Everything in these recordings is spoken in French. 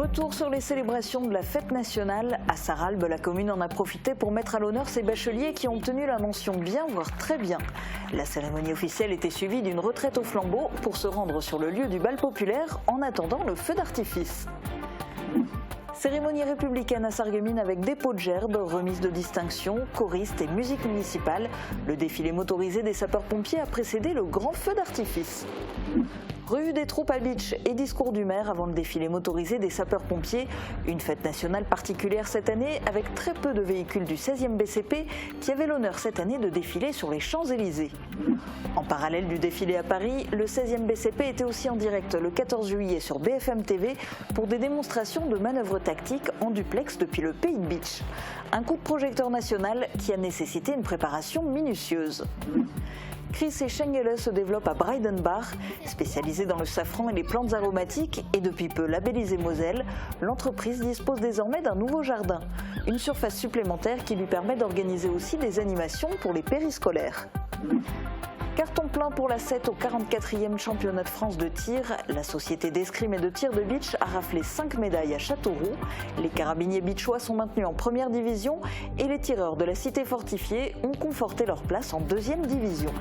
Retour sur les célébrations de la fête nationale. À Sarralbe, la commune en a profité pour mettre à l'honneur ses bacheliers qui ont obtenu la mention bien, voire très bien. La cérémonie officielle était suivie d'une retraite au flambeau pour se rendre sur le lieu du bal populaire en attendant le feu d'artifice. Cérémonie républicaine à Sarreguemines avec dépôt de gerbes, remise de distinction, choristes et musique municipale. Le défilé motorisé des sapeurs-pompiers a précédé le grand feu d'artifice. Revue des troupes à Bitche et discours du maire avant le défilé motorisé des sapeurs-pompiers. Une fête nationale particulière cette année avec très peu de véhicules du 16e BCP qui avaient l'honneur cette année de défiler sur les Champs-Élysées. En parallèle du défilé à Paris, le 16e BCP était aussi en direct le 14 juillet sur BFM TV pour des démonstrations de manœuvres tactiques en duplex depuis le pays de Bitche. Un coup de projecteur national qui a nécessité une préparation minutieuse. Chris et Schengele se développent à Breidenbach, spécialisée dans le safran et les plantes aromatiques et depuis peu labellisée Moselle. L'entreprise dispose désormais d'un nouveau jardin, une surface supplémentaire qui lui permet d'organiser aussi des animations pour les périscolaires. Carton plein pour la 7 au 44e championnat de France de tir. La société d'escrime et de tir de Bitche a raflé 5 médailles à Châteauroux. Les carabiniers bitchois sont maintenus en première division et les tireurs de la cité fortifiée ont conforté leur place en deuxième division.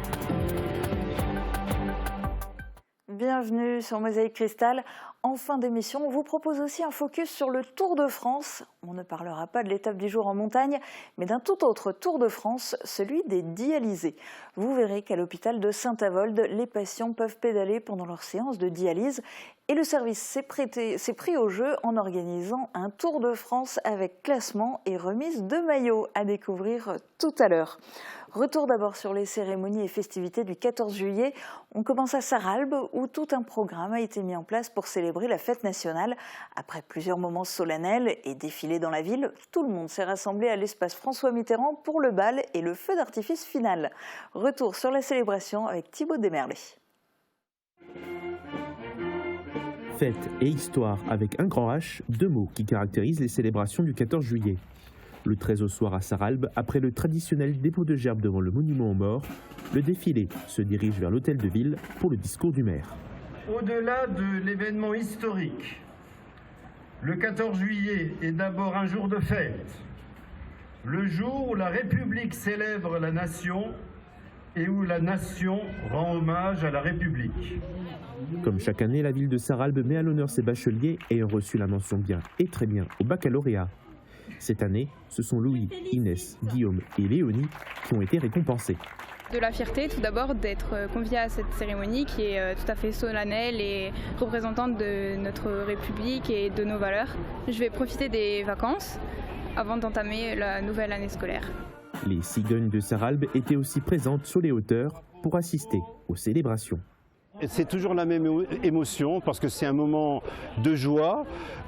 Bienvenue sur Mosaïque Cristal. En fin d'émission, on vous propose aussi un focus sur le Tour de France. On ne parlera pas de l'étape du jour en montagne, mais d'un tout autre Tour de France, celui des dialysés. Vous verrez qu'à l'hôpital de Saint-Avold, les patients peuvent pédaler pendant leur séance de dialyse. Et le service s'est pris au jeu en organisant un Tour de France avec classement et remise de maillots à découvrir tout à l'heure. Retour d'abord sur les cérémonies et festivités du 14 juillet. On commence à Sarralbe où tout un programme a été mis en place pour célébrer la fête nationale. Après plusieurs moments solennels et défilés dans la ville, tout le monde s'est rassemblé à l'espace François Mitterrand pour le bal et le feu d'artifice final. Retour sur la célébration avec Thibaut Desmerlet. Fête et histoire avec un grand H, deux mots qui caractérisent les célébrations du 14 juillet. Le 13 au soir à Sarralbe, après le traditionnel dépôt de gerbes devant le monument aux morts, le défilé se dirige vers l'hôtel de ville pour le discours du maire. Au-delà de l'événement historique, le 14 juillet est d'abord un jour de fête, le jour où la République célèbre la nation et où la nation rend hommage à la République. Comme chaque année, la ville de Sarralbe met à l'honneur ses bacheliers ayant reçu la mention bien et très bien au baccalauréat. Cette année, ce sont Louis, Inès, Guillaume et Léonie qui ont été récompensés. De la fierté tout d'abord d'être conviée à cette cérémonie qui est tout à fait solennelle et représentante de notre République et de nos valeurs. Je vais profiter des vacances avant d'entamer la nouvelle année scolaire. Les cigognes de Sarralbe étaient aussi présentes sur les hauteurs pour assister aux célébrations. C'est toujours la même émotion parce que c'est un moment de joie,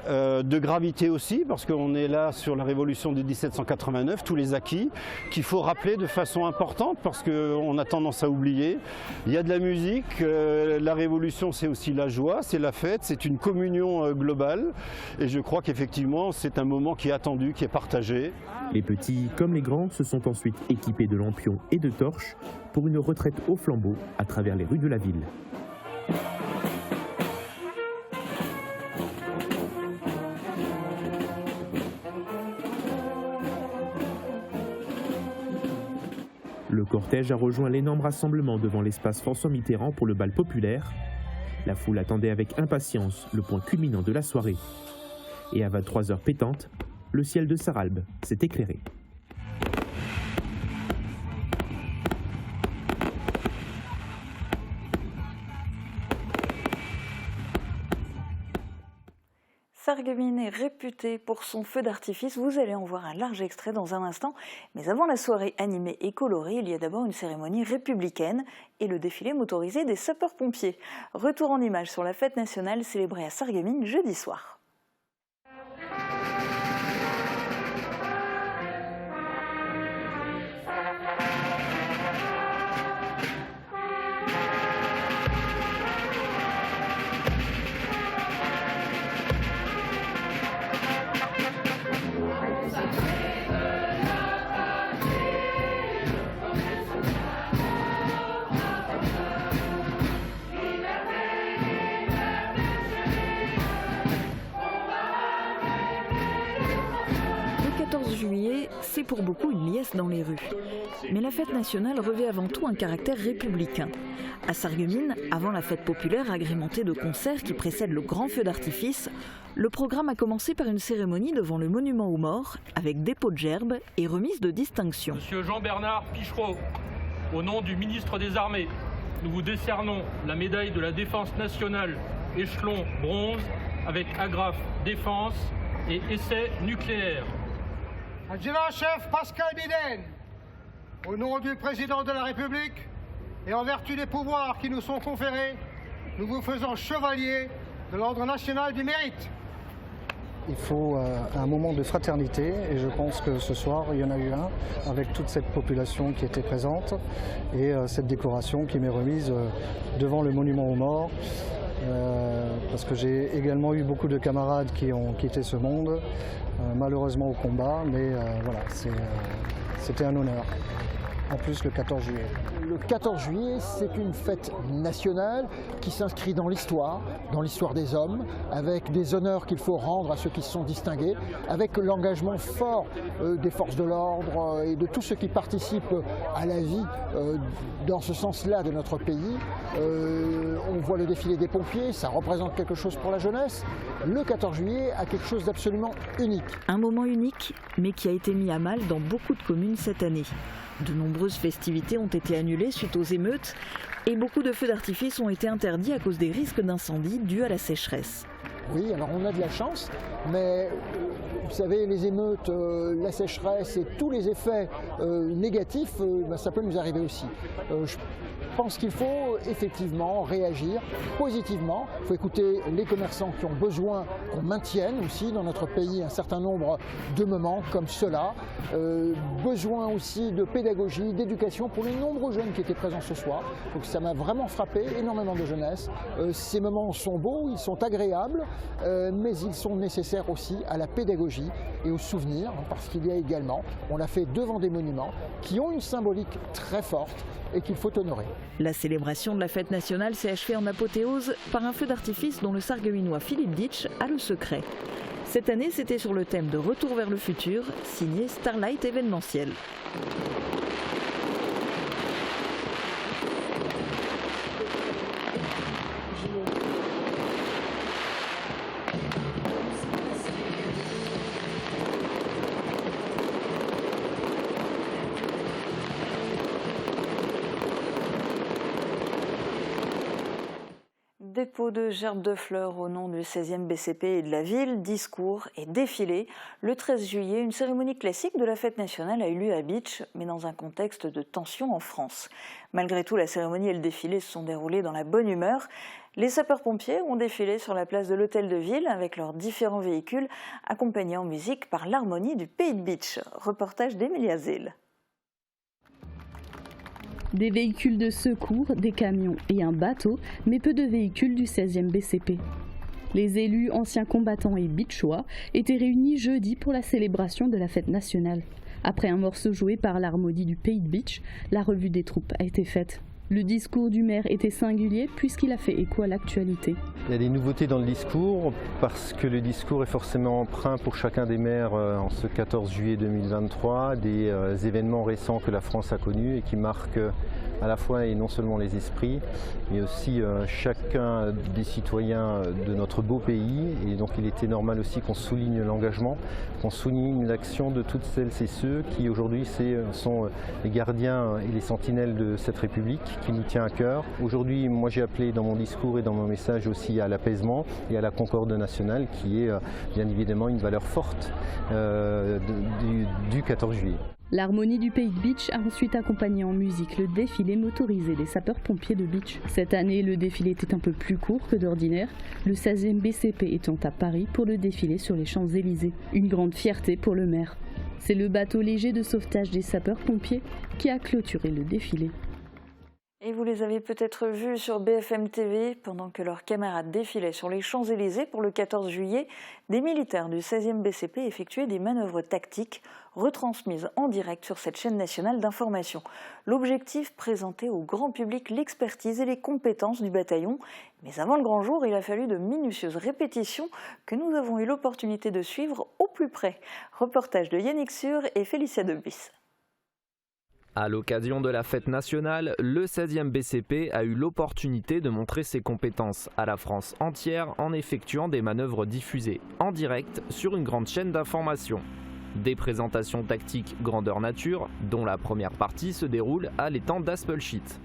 de gravité aussi parce qu'on est là sur la révolution de 1789, tous les acquis qu'il faut rappeler de façon importante parce qu'on a tendance à oublier. Il y a de la musique, la révolution c'est aussi la joie, c'est la fête, c'est une communion globale et je crois qu'effectivement c'est un moment qui est attendu, qui est partagé. Les petits comme les grands se sont ensuite équipés de lampions et de torches pour une retraite au flambeau à travers les rues de la ville. Le cortège a rejoint l'énorme rassemblement devant l'espace François Mitterrand pour le bal populaire. La foule attendait avec impatience le point culminant de la soirée. Et à 23h pétantes, le ciel de Sarralbe s'est éclairé. Sarreguemines est réputé pour son feu d'artifice. Vous allez en voir un large extrait dans un instant. Mais avant la soirée animée et colorée, il y a d'abord une cérémonie républicaine et le défilé motorisé des sapeurs-pompiers. Retour en images sur la fête nationale célébrée à Sarreguemines jeudi soir. 14 juillet, c'est pour beaucoup une liesse dans les rues. Mais la fête nationale revêt avant tout un caractère républicain. À Sarreguemines, avant la fête populaire agrémentée de concerts qui précèdent le grand feu d'artifice, le programme a commencé par une cérémonie devant le monument aux morts, avec dépôt de gerbes et remise de distinctions. Monsieur Jean-Bernard Pichereau, au nom du ministre des Armées, nous vous décernons la médaille de la Défense nationale, échelon bronze, avec agrafe défense et essai nucléaire. Adjudant-chef Pascal Biden, au nom du président de la République et en vertu des pouvoirs qui nous sont conférés, nous vous faisons chevalier de l'Ordre national du mérite. Il faut un moment de fraternité et je pense que ce soir il y en a eu un avec toute cette population qui était présente et cette décoration qui m'est remise devant le monument aux morts parce que j'ai également eu beaucoup de camarades qui ont quitté ce monde malheureusement au combat, mais voilà, c'était un honneur. En plus le 14 juillet. Le 14 juillet, c'est une fête nationale qui s'inscrit dans l'histoire des hommes, avec des honneurs qu'il faut rendre à ceux qui se sont distingués, avec l'engagement fort des forces de l'ordre et de tous ceux qui participent à la vie dans ce sens-là de notre pays. On voit le défilé des pompiers, ça représente quelque chose pour la jeunesse. Le 14 juillet a quelque chose d'absolument unique. Un moment unique, mais qui a été mis à mal dans beaucoup de communes cette année. De nombreuses festivités ont été annulées suite aux émeutes et beaucoup de feux d'artifice ont été interdits à cause des risques d'incendie dus à la sécheresse. Oui, alors on a de la chance, mais vous savez, les émeutes, la sécheresse et tous les effets négatifs, ça peut nous arriver aussi. Je pense qu'il faut effectivement réagir positivement. Il faut écouter les commerçants qui ont besoin qu'on maintienne aussi dans notre pays un certain nombre de moments comme cela. Besoin aussi de pédagogie, d'éducation pour les nombreux jeunes qui étaient présents ce soir. Donc ça m'a vraiment frappé, énormément de jeunesse. Ces moments sont beaux, ils sont agréables, mais ils sont nécessaires aussi à la pédagogie et au souvenir, parce qu'il y a également, on l'a fait devant des monuments qui ont une symbolique très forte et qu'il faut honorer. La célébration de la fête nationale s'est achevée en apothéose par un feu d'artifice dont le Sarregueminois Philippe Ditch a le secret. Cette année, c'était sur le thème de Retour vers le futur, signé Starlight événementiel. Dépôt de gerbes de fleurs au nom du 16e BCP et de la ville, discours et défilé. Le 13 juillet, une cérémonie classique de la fête nationale a eu lieu à Bitche, mais dans un contexte de tension en France. Malgré tout, la cérémonie et le défilé se sont déroulés dans la bonne humeur. Les sapeurs-pompiers ont défilé sur la place de l'Hôtel de Ville avec leurs différents véhicules, accompagnés en musique par l'harmonie du Pays de Bitche. Reportage d'Emilia Zell. Des véhicules de secours, des camions et un bateau, mais peu de véhicules du 16e BCP. Les élus, anciens combattants et bitchois étaient réunis jeudi pour la célébration de la fête nationale. Après un morceau joué par l'harmonie du Pays de Bitche, la revue des troupes a été faite. Le discours du maire était singulier puisqu'il a fait écho à l'actualité. Il y a des nouveautés dans le discours parce que le discours est forcément empreint pour chacun des maires en ce 14 juillet 2023 des événements récents que la France a connus et qui marquent à la fois et non seulement les esprits, mais aussi chacun des citoyens de notre beau pays. Et donc il était normal aussi qu'on souligne l'engagement, qu'on souligne l'action de toutes celles et ceux qui aujourd'hui sont les gardiens et les sentinelles de cette République qui nous tient à cœur. Aujourd'hui, moi j'ai appelé dans mon discours et dans mon message aussi à l'apaisement et à la concorde nationale qui est bien évidemment une valeur forte du 14 juillet. L'harmonie du Pays de Bitche a ensuite accompagné en musique le défilé motorisé des sapeurs-pompiers de Bitche. Cette année, le défilé était un peu plus court que d'ordinaire, le 16e BCP étant à Paris pour le défilé sur les Champs-Élysées. Une grande fierté pour le maire. C'est le bateau léger de sauvetage des sapeurs-pompiers qui a clôturé le défilé. Et vous les avez peut-être vus sur BFM TV, pendant que leurs camarades défilaient sur les Champs-Élysées pour le 14 juillet, des militaires du 16e BCP effectuaient des manœuvres tactiques retransmises en direct sur cette chaîne nationale d'information. L'objectif, présenter au grand public l'expertise et les compétences du bataillon. Mais avant le grand jour, il a fallu de minutieuses répétitions que nous avons eu l'opportunité de suivre au plus près. Reportage de Yannick Sur et Félicia Debus. À l'occasion de la fête nationale, le 16e BCP a eu l'opportunité de montrer ses compétences à la France entière en effectuant des manœuvres diffusées en direct sur une grande chaîne d'information. Des présentations tactiques grandeur nature, dont la première partie se déroule à l'étang d'Aspelshit.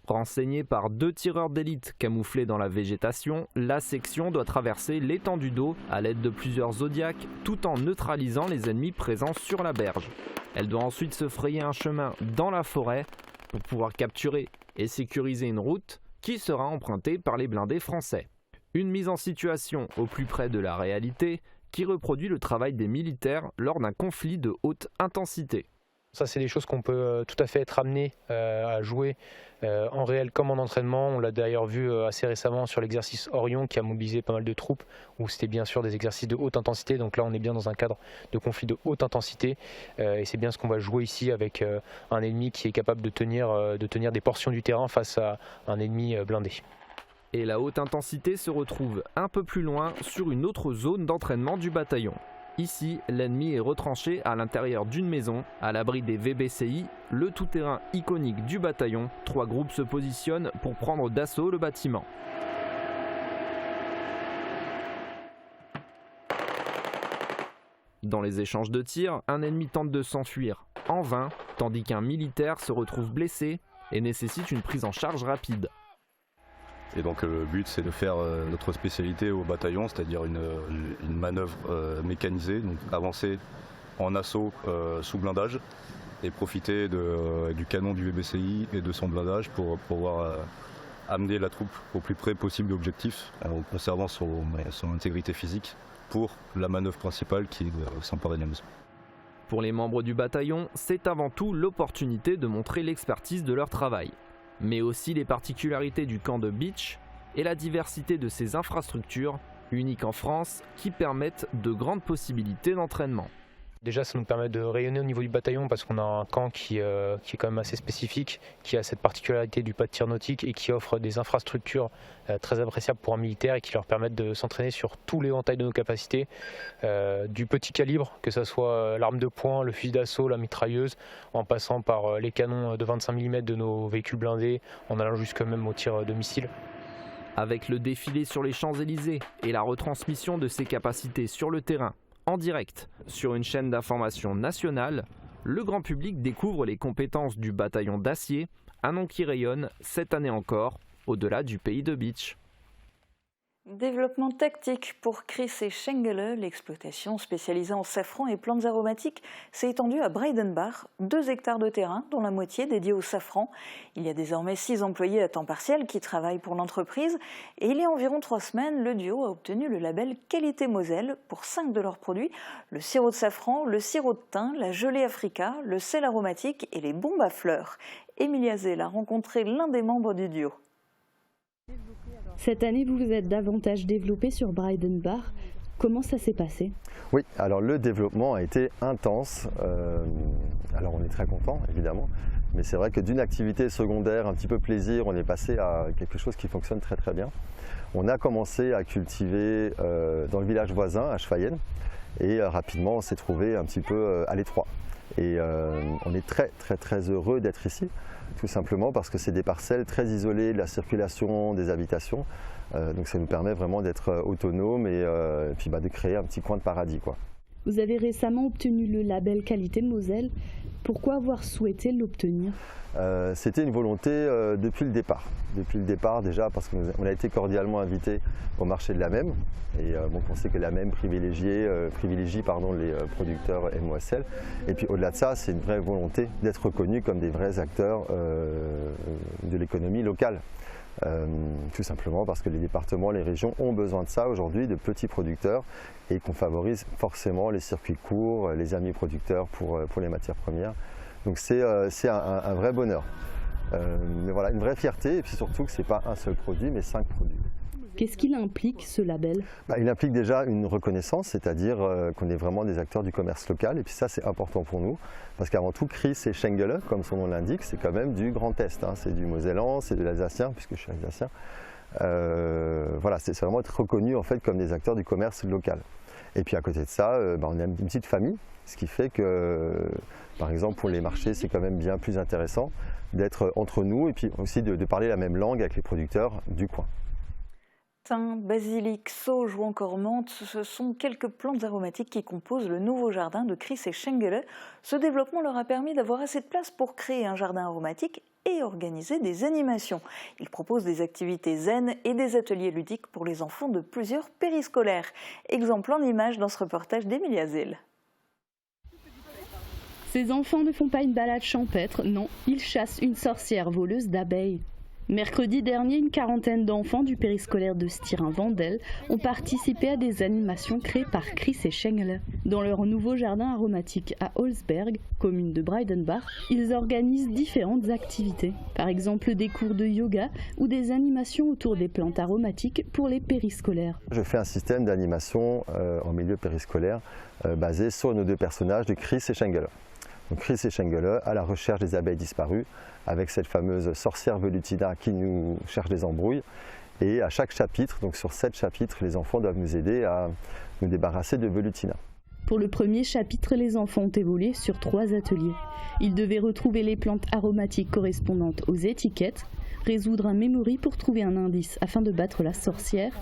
Renseignée par 2 tireurs d'élite camouflés dans la végétation, la section doit traverser l'étang du Dos à l'aide de plusieurs zodiacs tout en neutralisant les ennemis présents sur la berge. Elle doit ensuite se frayer un chemin dans la forêt pour pouvoir capturer et sécuriser une route qui sera empruntée par les blindés français. Une mise en situation au plus près de la réalité qui reproduit le travail des militaires lors d'un conflit de haute intensité. Ça, c'est des choses qu'on peut tout à fait être amené à jouer en réel comme en entraînement. On l'a d'ailleurs vu assez récemment sur l'exercice Orion qui a mobilisé pas mal de troupes, où c'était bien sûr des exercices de haute intensité. Donc là, on est bien dans un cadre de conflit de haute intensité. Et c'est bien ce qu'on va jouer ici avec un ennemi qui est capable de tenir des portions du terrain face à un ennemi blindé. Et la haute intensité se retrouve un peu plus loin sur une autre zone d'entraînement du bataillon. Ici, l'ennemi est retranché à l'intérieur d'une maison, à l'abri des VBCI, le tout-terrain iconique du bataillon. 3 groupes se positionnent pour prendre d'assaut le bâtiment. Dans les échanges de tirs, un ennemi tente de s'enfuir en vain, tandis qu'un militaire se retrouve blessé et nécessite une prise en charge rapide. Et donc le but, c'est de faire notre spécialité au bataillon, c'est-à-dire une manœuvre mécanisée, donc avancer en assaut sous blindage et profiter du canon du VBCI et de son blindage pour pouvoir amener la troupe au plus près possible de l'objectif en conservant son intégrité physique pour la manœuvre principale qui est de s'emparer de la maison. Pour les membres du bataillon, c'est avant tout l'opportunité de montrer l'expertise de leur travail, mais aussi les particularités du camp de Beach et la diversité de ses infrastructures, uniques en France, qui permettent de grandes possibilités d'entraînement. Déjà, ça nous permet de rayonner au niveau du bataillon parce qu'on a un camp qui est quand même assez spécifique, qui a cette particularité du pas de tir nautique et qui offre des infrastructures très appréciables pour un militaire et qui leur permettent de s'entraîner sur tous les éventails de nos capacités, du petit calibre, que ce soit l'arme de poing, le fusil d'assaut, la mitrailleuse, en passant par les canons de 25 mm de nos véhicules blindés, en allant jusqu'à même au tir de missiles. Avec le défilé sur les Champs-Élysées et la retransmission de ses capacités sur le terrain, en direct, sur une chaîne d'information nationale, le grand public découvre les compétences du bataillon d'acier, un nom qui rayonne, cette année encore, au-delà du pays de Beach. Développement tactique pour Chris et Schengele, l'exploitation spécialisée en safran et plantes aromatiques s'est étendue à Breidenbach, 2 hectares de terrain, dont la moitié dédiée au safran. Il y a désormais 6 employés à temps partiel qui travaillent pour l'entreprise et il y a environ 3 semaines, le duo a obtenu le label Qualité Moselle pour 5 de leurs produits, le sirop de safran, le sirop de thym, la gelée Africa, le sel aromatique et les bombes à fleurs. Emilia Zell a rencontré l'un des membres du duo. Cette année, vous vous êtes davantage développé sur Breidenbach. Comment ça s'est passé? Oui, alors le développement a été intense. Alors on est très content, évidemment. Mais c'est vrai que d'une activité secondaire, un petit peu plaisir, on est passé à quelque chose qui fonctionne très très bien. On a commencé à cultiver dans le village voisin, à Schweyen. Et rapidement, on s'est trouvé un petit peu à l'étroit. Et on est très très très heureux d'être ici. Tout simplement parce que c'est des parcelles très isolées de la circulation des habitations. Donc ça nous permet vraiment d'être autonomes et puis de créer un petit coin de paradis, quoi. Vous avez récemment obtenu le label Qualité Moselle. Pourquoi avoir souhaité l'obtenir? C'était une volonté depuis le départ. Depuis le départ déjà parce qu'on a été cordialement invité au marché de la MEM. Et on sait que la MEM privilégie les producteurs MOSL. Et puis au-delà de ça, c'est une vraie volonté d'être reconnus comme des vrais acteurs de l'économie locale. Tout simplement parce que les départements, les régions ont besoin de ça aujourd'hui, de petits producteurs, et qu'on favorise forcément les circuits courts, les amis producteurs pour les matières premières. Donc c'est un vrai bonheur. Mais voilà, une vraie fierté, et puis surtout que ce n'est pas un seul produit, mais 5 produits. Qu'est-ce qu'il implique, ce label ? Il implique déjà une reconnaissance, c'est-à-dire qu'on est vraiment des acteurs du commerce local. Et puis ça, c'est important pour nous, parce qu'avant tout, Chris et Schengele, comme son nom l'indique, c'est quand même du Grand Est. C'est du Mosellan, c'est de l'Alsacien, puisque je suis alsacien. Voilà, c'est vraiment être reconnu en fait, comme des acteurs du commerce local. Et puis à côté de ça, on a une petite famille, ce qui fait que, par exemple, pour les marchés, c'est quand même bien plus intéressant d'être entre nous et puis aussi de parler la même langue avec les producteurs du coin. Thym, basilic, sauge ou encore menthe, ce sont quelques plantes aromatiques qui composent le nouveau jardin de Chris et Schengele. Ce développement leur a permis d'avoir assez de place pour créer un jardin aromatique et organiser des animations. Ils proposent des activités zen et des ateliers ludiques pour les enfants de plusieurs périscolaires. Exemple en images dans ce reportage d'Emilia Zell. Ces enfants ne font pas une balade champêtre, non, ils chassent une sorcière voleuse d'abeilles. Mercredi dernier, une quarantaine d'enfants du périscolaire de Stirin-Wendel ont participé à des animations créées par Chris et Schengele. Dans leur nouveau jardin aromatique à Holzberg, commune de Breidenbach, ils organisent différentes activités. Par exemple des cours de yoga ou des animations autour des plantes aromatiques pour les périscolaires. Je fais un système d'animation en milieu périscolaire basé sur nos 2 personnages de Chris et Schengele. Donc Chris et Schengele à la recherche des abeilles disparues, avec cette fameuse sorcière Velutina qui nous cherche des embrouilles. Et à chaque chapitre, donc sur 7 chapitres, les enfants doivent nous aider à nous débarrasser de Velutina. Pour le premier chapitre, les enfants ont évolué sur 3 ateliers. Ils devaient retrouver les plantes aromatiques correspondantes aux étiquettes, résoudre un memory pour trouver un indice afin de battre la sorcière.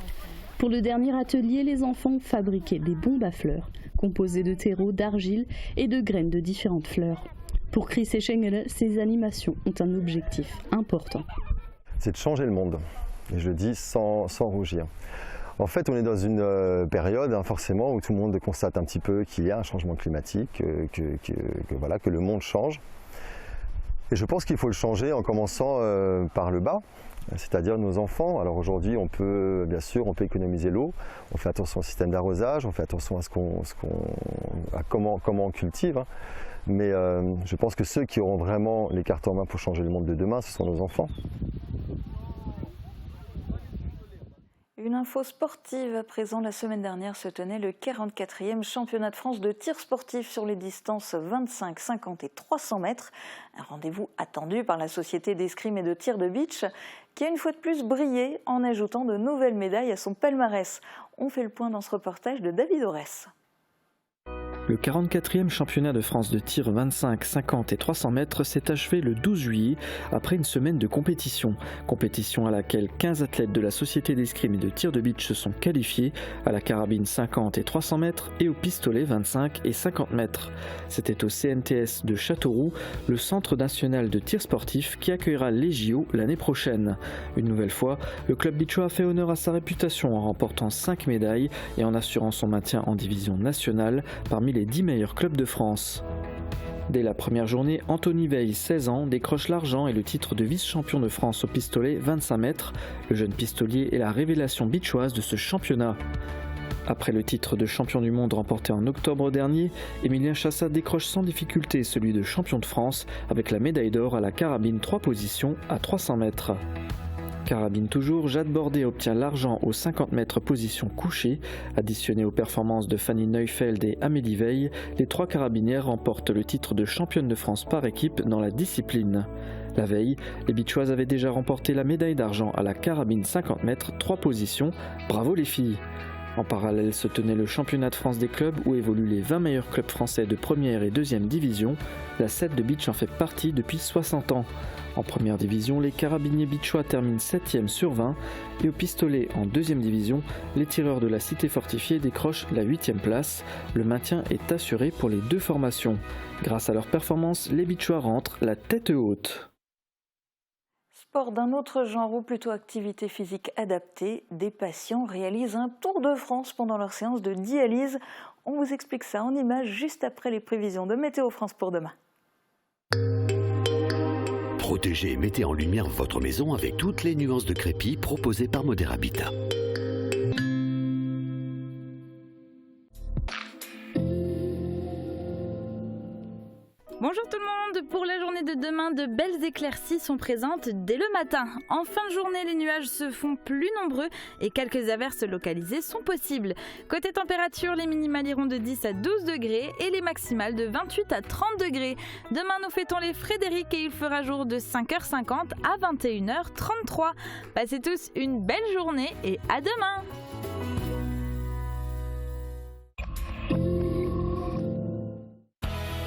Pour le dernier atelier, les enfants ont fabriqué des bombes à fleurs, composées de terreau, d'argile et de graines de différentes fleurs. Pour Chris et Schengele, ces animations ont un objectif important. C'est de changer le monde, et je le dis sans rougir. En fait, on est dans une période forcément où tout le monde constate un petit peu qu'il y a un changement climatique, que le monde change. Et je pense qu'il faut le changer en commençant par le bas, c'est-à-dire nos enfants. Alors aujourd'hui, on peut économiser l'eau, on fait attention au système d'arrosage, on fait attention à comment on cultive. Mais je pense que ceux qui auront vraiment les cartes en main pour changer le monde de demain, ce sont nos enfants. Une info sportive à présent. La semaine dernière se tenait le 44e championnat de France de tir sportif sur les distances 25, 50 et 300 mètres. Un rendez-vous attendu par la Société d'escrime et de tir de beach qui a une fois de plus brillé en ajoutant de nouvelles médailles à son palmarès. On fait le point dans ce reportage de David Aurès. Le 44e championnat de France de tir 25, 50 et 300 mètres s'est achevé le 12 juillet après une semaine de compétition. Compétition à laquelle 15 athlètes de la Société d'escrime et de tir de beach se sont qualifiés à la carabine 50 et 300 mètres et au pistolet 25 et 50 mètres. C'était au CNTS de Châteauroux, le Centre national de tir sportif qui accueillera les JO l'année prochaine. Une nouvelle fois, le club beachois a fait honneur à sa réputation en remportant 5 médailles et en assurant son maintien en division nationale parmi les 10 meilleurs clubs de France. Dès la première journée, Anthony Veil, 16 ans, décroche l'argent et le titre de vice-champion de France au pistolet 25 mètres. Le jeune pistolier est la révélation beachoise de ce championnat. Après le titre de champion du monde remporté en octobre dernier, Émilien Chassa décroche sans difficulté celui de champion de France avec la médaille d'or à la carabine 3 positions à 300 mètres. Carabine toujours, Jade Bordet obtient l'argent aux 50 mètres position couchée. Additionné aux performances de Fanny Neufeld et Amélie Veil, les 3 carabinières remportent le titre de championne de France par équipe dans la discipline. La veille, les beachoises avaient déjà remporté la médaille d'argent à la carabine 50 mètres 3 positions. Bravo les filles! En parallèle se tenait le championnat de France des clubs où évoluent les 20 meilleurs clubs français de première et deuxième division. La 7 de beach en fait partie depuis 60 ans. En première division, les carabiniers beachois terminent 7e sur 20 et au pistolet en deuxième division, les tireurs de la cité fortifiée décrochent la 8e place. Le maintien est assuré pour les 2 formations. Grâce à leur performance, les beachois rentrent la tête haute. Sport d'un autre genre ou plutôt activité physique adaptée, des patients réalisent un tour de France pendant leur séance de dialyse. On vous explique ça en images juste après les prévisions de Météo France pour demain. Protégez et mettez en lumière votre maison avec toutes les nuances de crépi proposées par Moderhabitat. Bonjour, Bonjour tout le monde. Pour la journée de demain, de belles éclaircies sont présentes dès le matin. En fin de journée, les nuages se font plus nombreux et quelques averses localisées sont possibles. Côté température, les minimales iront de 10 à 12 degrés et les maximales de 28 à 30 degrés. Demain, nous fêtons les Frédéric et il fera jour de 5h50 à 21h33. Passez tous une belle journée et à demain.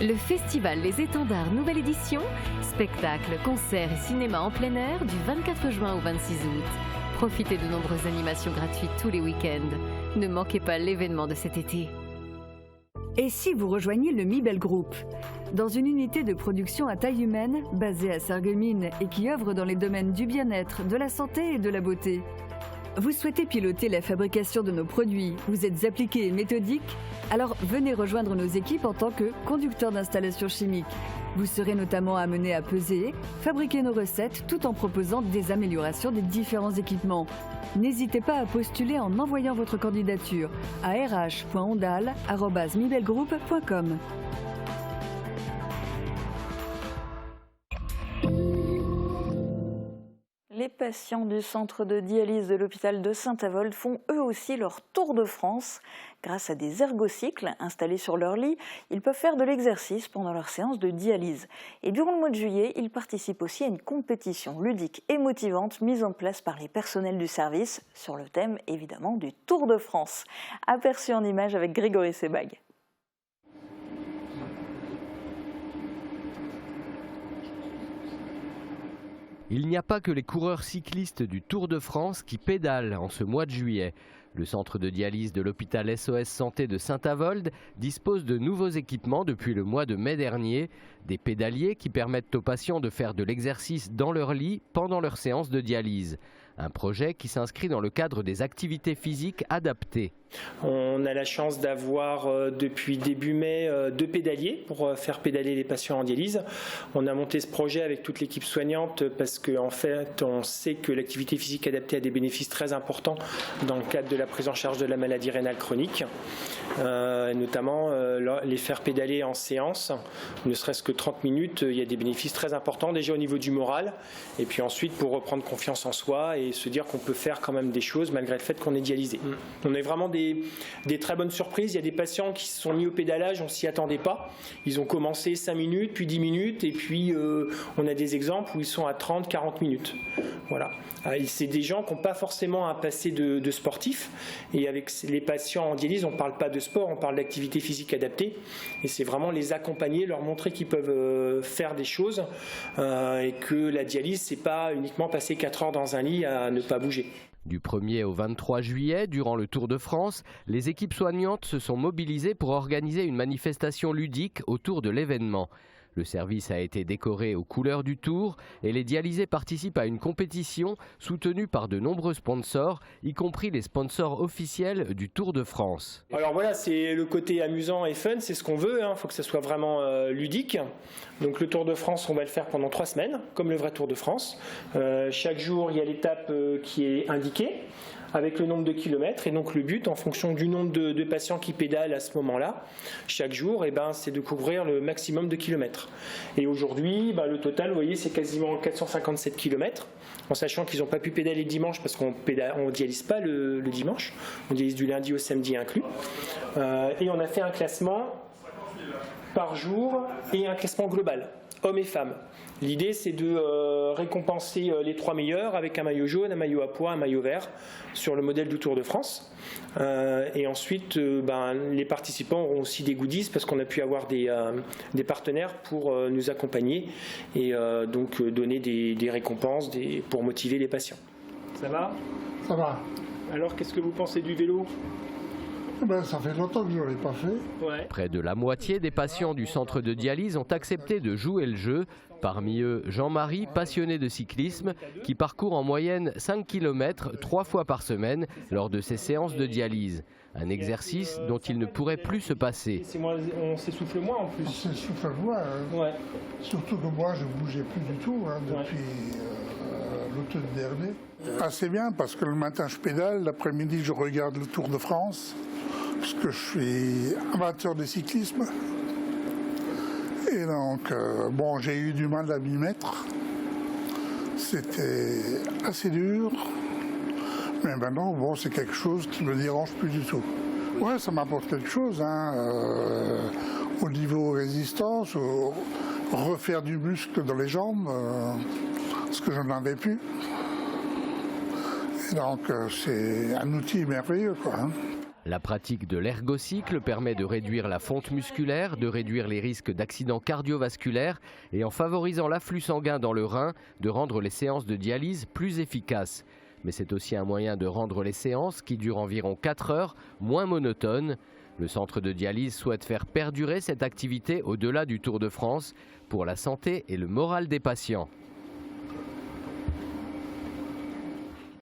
Le festival Les Étendards nouvelle édition, spectacles, concerts et cinéma en plein air du 24 juin au 26 août. Profitez de nombreuses animations gratuites tous les week-ends. Ne manquez pas l'événement de cet été. Et si vous rejoignez le Mibel Group? Dans une unité de production à taille humaine, basée à Sarreguemines et qui œuvre dans les domaines du bien-être, de la santé et de la beauté. Vous souhaitez piloter la fabrication de nos produits, vous êtes appliqué et méthodique? Alors venez rejoindre nos équipes en tant que conducteur d'installation chimique. Vous serez notamment amené à peser, fabriquer nos recettes tout en proposant des améliorations des différents équipements. N'hésitez pas à postuler en envoyant votre candidature à rh.ondal@mibelgroup.com. Les patients du centre de dialyse de l'hôpital de Saint-Avold font eux aussi leur tour de France. Grâce à des ergocycles installés sur leur lit, ils peuvent faire de l'exercice pendant leur séance de dialyse. Et durant le mois de juillet, ils participent aussi à une compétition ludique et motivante mise en place par les personnels du service sur le thème évidemment du Tour de France. Aperçu en images avec Grégory Sebag. Il n'y a pas que les coureurs cyclistes du Tour de France qui pédalent en ce mois de juillet. Le centre de dialyse de l'hôpital SOS Santé de Saint-Avold dispose de nouveaux équipements depuis le mois de mai dernier. Des pédaliers qui permettent aux patients de faire de l'exercice dans leur lit pendant leur séance de dialyse. Un projet qui s'inscrit dans le cadre des activités physiques adaptées. On a la chance d'avoir depuis début mai 2 pédaliers pour faire pédaler les patients en dialyse. On a monté ce projet avec toute l'équipe soignante parce qu'en fait on sait que l'activité physique adaptée a des bénéfices très importants dans le cadre de la prise en charge de la maladie rénale chronique, notamment les faire pédaler en séance, ne serait-ce que 30 minutes, il y a des bénéfices très importants déjà au niveau du moral et puis ensuite pour reprendre confiance en soi et se dire qu'on peut faire quand même des choses malgré le fait qu'on est dialysé. On est vraiment des très bonnes surprises. Il y a des patients qui se sont mis au pédalage, on ne s'y attendait pas. Ils ont commencé 5 minutes, puis 10 minutes, et puis on a des exemples où ils sont à 30, 40 minutes. Voilà. C'est des gens qui n'ont pas forcément un passé de sportif. Et avec les patients en dialyse, on ne parle pas de sport, on parle d'activité physique adaptée. Et c'est vraiment les accompagner, leur montrer qu'ils peuvent faire des choses et que la dialyse, ce n'est pas uniquement passer 4 heures dans un lit à ne pas bouger. Du 1er au 23 juillet, durant le Tour de France, les équipes soignantes se sont mobilisées pour organiser une manifestation ludique autour de l'événement. Le service a été décoré aux couleurs du Tour et les dialysés participent à une compétition soutenue par de nombreux sponsors, y compris les sponsors officiels du Tour de France. Alors voilà, c'est le côté amusant et fun, c'est ce qu'on veut, il faut que ça soit vraiment ludique. Donc le Tour de France, on va le faire pendant 3 semaines, comme le vrai Tour de France. Chaque jour, il y a l'étape qui est indiquée, avec le nombre de kilomètres et donc le but en fonction du nombre de patients qui pédalent à ce moment-là chaque jour, c'est de couvrir le maximum de kilomètres. Et aujourd'hui le total, vous voyez, c'est quasiment 457 kilomètres, en sachant qu'ils n'ont pas pu pédaler le dimanche parce qu'on ne dialyse pas le dimanche, on dialyse du lundi au samedi inclus. Et on a fait un classement par jour et un classement global, hommes et femmes. L'idée, c'est de récompenser les 3 meilleurs avec un maillot jaune, un maillot à pois, un maillot vert sur le modèle du Tour de France. Et ensuite, les participants auront aussi des goodies parce qu'on a pu avoir des partenaires pour nous accompagner et donc donner des récompenses pour motiver les patients. Ça va ? Ça va. Alors, qu'est-ce que vous pensez du vélo ? Ça fait longtemps que je ne l'ai pas fait. Ouais. Près de la moitié des patients du centre de dialyse ont accepté de jouer le jeu. Parmi eux, Jean-Marie, passionné de cyclisme, qui parcourt en moyenne 5 km 3 fois par semaine lors de ses séances de dialyse. Un exercice dont il ne pourrait plus se passer. On s'essouffle moins en plus. On s'essouffle moins. Ouais. Surtout que moi, je ne bougeais plus du tout depuis l'automne dernier. C'est bien parce que le matin, je pédale. L'après-midi, je regarde le Tour de France. Parce que je suis amateur de cyclisme. Et Et donc, bon, j'ai eu du mal à m'y mettre. C'était assez dur. Mais maintenant, bon, c'est quelque chose qui me dérange plus du tout. Ouais, ça m'apporte quelque chose, hein, au niveau résistance, refaire du muscle dans les jambes, parce que je n'en avais plus. Et donc, c'est un outil merveilleux, quoi. Hein. La pratique de l'ergocycle permet de réduire la fonte musculaire, de réduire les risques d'accidents cardiovasculaires et en favorisant l'afflux sanguin dans le rein, de rendre les séances de dialyse plus efficaces. Mais c'est aussi un moyen de rendre les séances, qui durent environ 4 heures, moins monotones. Le centre de dialyse souhaite faire perdurer cette activité au-delà du Tour de France pour la santé et le moral des patients.